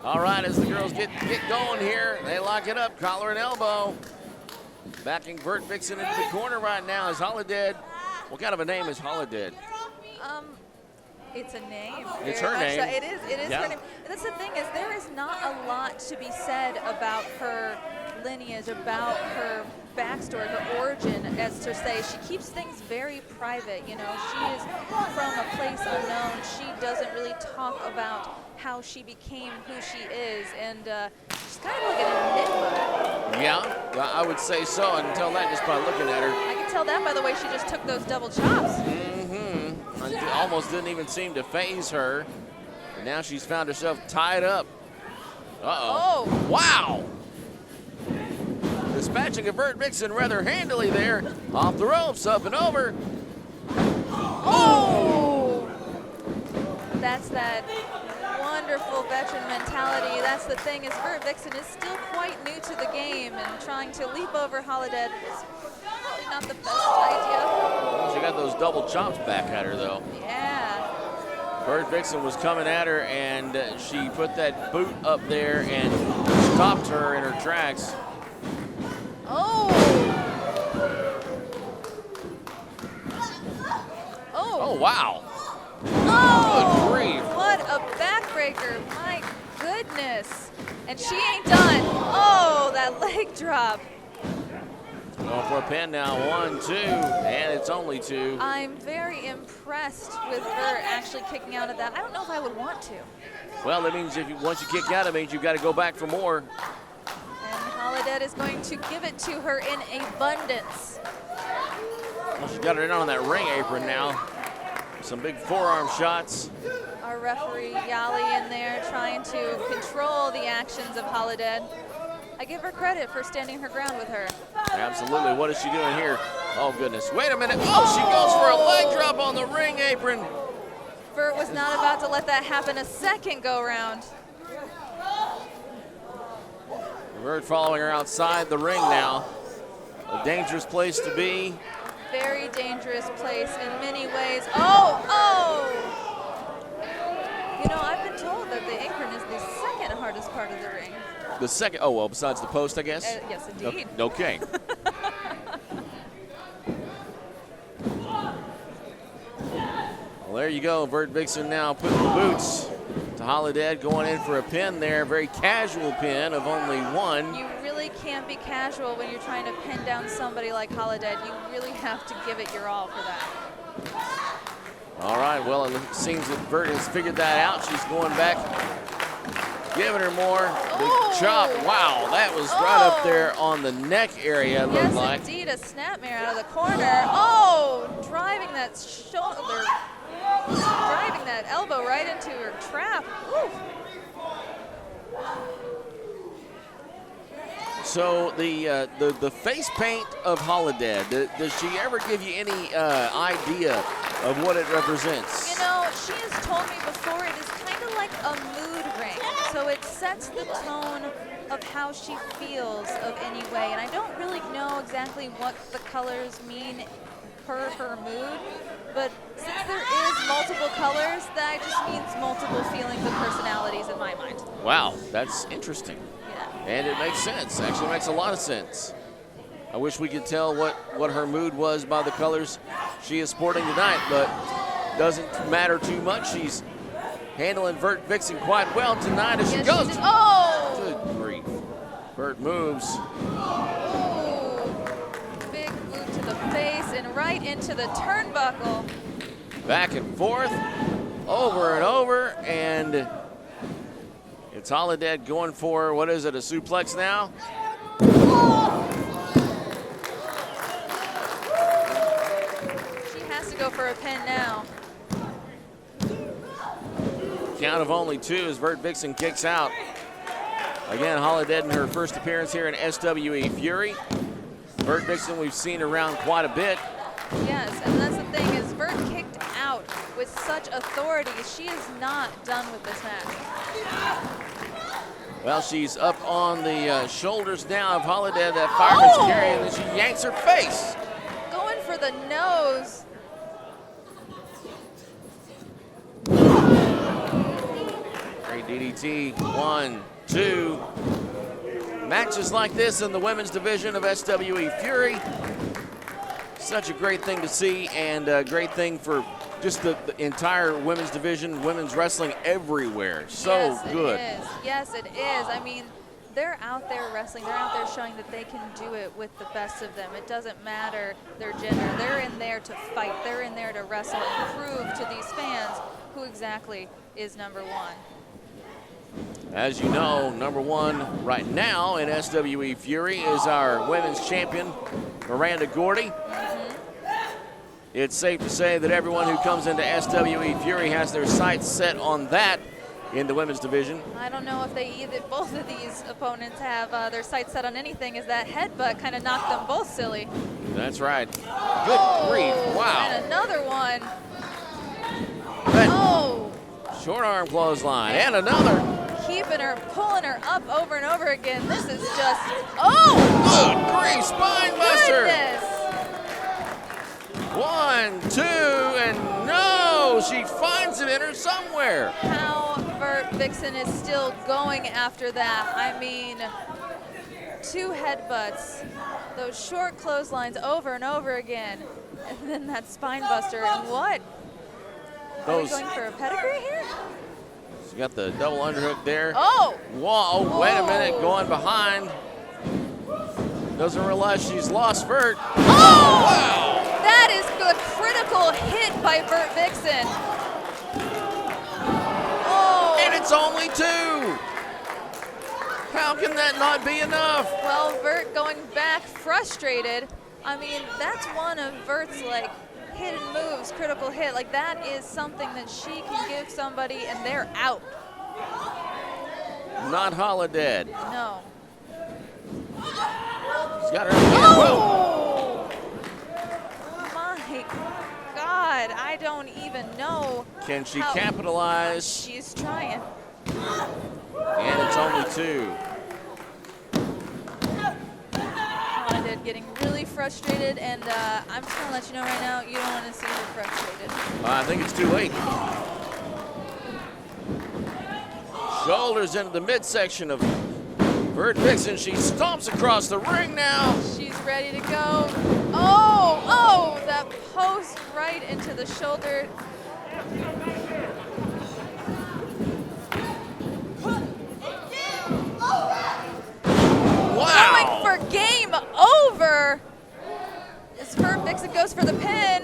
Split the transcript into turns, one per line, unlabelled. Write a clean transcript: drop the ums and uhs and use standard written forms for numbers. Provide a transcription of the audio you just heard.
All right, as the girls get going here, they lock it up, collar and elbow. Backing Vert Vixen into the corner right now is Holidead. What kind of a name is Holidead?
It's a name.
It's her name.
So. It is
yeah.
her name. That's the thing, is there is not a lot to be said about her lineage, about her backstory, her origin, as to say she keeps things very private. You know, she is from a place unknown. She doesn't really talk about how she became who she is, and she's kind of like an enigma.
Yeah, I would say so. I can tell that just by looking at her.
I can tell that by the way she just took those double chops.
Almost didn't even seem to faze her. And now she's found herself tied up. Uh-oh.
Oh.
Wow. Dispatching a Vert Vixen rather handily there. Off the ropes, up and over.
Oh! That's that wonderful veteran mentality. That's the thing, is Vert Vixen is still quite new to the game, and trying to leap over Holidead is probably not the best idea.
She got those double chops back at her, though.
Yeah.
Vert Vixen was coming at her, and she put that boot up there and stopped her in her tracks.
Oh! Oh!
Oh, wow.
Oh!
Good grief.
What a backbreaker. My goodness. And she ain't done. Oh, that leg drop.
Going for a pin now, 1, 2, and it's only 2.
I'm very impressed with her actually kicking out of that. I don't know if I would want to.
Well, that means once you kick out, it means you've got to go back for more.
And Holidead is going to give it to her in abundance.
Well, she's got it in on that ring apron now. Some big forearm shots.
Our referee, Yali, in there trying to control the actions of Holidead. I give her credit for standing her ground with her.
Absolutely. What is she doing here? Oh, goodness. Wait a minute. Oh, she goes for a leg drop on the ring apron.
Vert was not about to let that happen a second go-round.
Vert following her outside the ring now. A dangerous place to be.
Very dangerous place in many ways. Oh, oh! You know, I've been told that the apron is the second hardest part of the ring.
The second, oh, well, besides the post, I guess?
Yes, indeed.
Okay. Well, there you go. Vert Vixen now putting the boots to Holidead, going in for a pin there. Very casual pin of only 1.
You really can't be casual when you're trying to pin down somebody like Holidead. You really have to give it your all for that.
All right, well, it seems that Vert has figured that out. She's going back, giving her more. Big chop. Wow, that was right up there on the neck area, it looked like.
Yes, indeed, a snapmare out of the corner. Oh, driving that shoulder, driving that elbow right into her trap. Woo.
So the face paint of Holidead, does she ever give you any idea of what it represents?
You know, she has told me before it is kind of like a mood ring. So it sets the tone of how she feels of any way. And I don't really know exactly what the colors mean per her mood. But since there is multiple colors, that just means multiple feelings and personalities in my mind.
Wow, that's interesting.
Yeah.
And it makes sense. Actually makes a lot of sense. I wish we could tell what her mood was by the colors she is sporting tonight, but doesn't matter too much. She's handling Vert Vixen quite well tonight as she goes.
Oh!
Good grief. Vert moves.
Ooh. Big boot to the face and right into the turnbuckle.
Back and forth, over and over, and it's Holidead going for, what is it, a suplex now?
She has to go for a pin now.
Count of only 2 as Vert Vixen kicks out. Again, Holidead in her first appearance here in SWE Fury. Vert Vixen we've seen around quite a bit.
Yes, and that's the thing, is Vert kicked out with such authority. She is not done with this match.
Well, she's up on the shoulders now of Holidead, that fireman's carry, and then she yanks her face.
Going for the nose.
DDT, 1, 2. Matches like this in the women's division of SWE Fury. Such a great thing to see, and a great thing for just the entire women's division, women's wrestling everywhere. So
yes,
good.
It is. Yes, it is. I mean, they're out there wrestling. They're out there showing that they can do it with the best of them. It doesn't matter their gender. They're in there to fight. They're in there to wrestle and prove to these fans who exactly is number one.
As you know, number one right now in SWE Fury is our women's champion, Miranda Gordy. It's safe to say that everyone who comes into SWE Fury has their sights set on that in the women's division.
I don't know if both of these opponents have their sights set on anything, as that headbutt kind of knocked them both silly.
That's right. Good grief, wow.
And another one.
Short arm clothesline, and another.
Keeping her, pulling her up over and over again. This is just,
Good grief, spine buster.
Goodness.
1, 2, and no, she finds it in her somewhere.
How Vert Vixen is still going after that. I mean, 2 headbutts, those short clotheslines over and over again, and then that spine buster. And what? Are we going for a pedigree here?
She got the double underhook there.
Oh!
Whoa, wait a minute, going behind. Doesn't realize she's lost Vert.
Oh!
Wow!
That is a critical hit by Vert Vixen. Oh!
And it's only 2. How can that not be enough?
Well, Vert going back frustrated. I mean, that's one of Vert's like hidden moves, critical hit. Like that is something that she can give somebody and they're out.
Not Holidead.
No.
She's got her.
Oh! My God, I don't even know.
Can she capitalize?
She's trying.
And it's only 2.
Holidead getting really frustrated, and I'm just gonna let you know right now, you don't want to see her frustrated.
I think it's too late. Shoulders into the midsection of Vert Vixen. She stomps across the ring now.
She's ready to go. Oh, that post right into the shoulder.
Wow.
Going for game over. As Vert Vixen goes for the pin.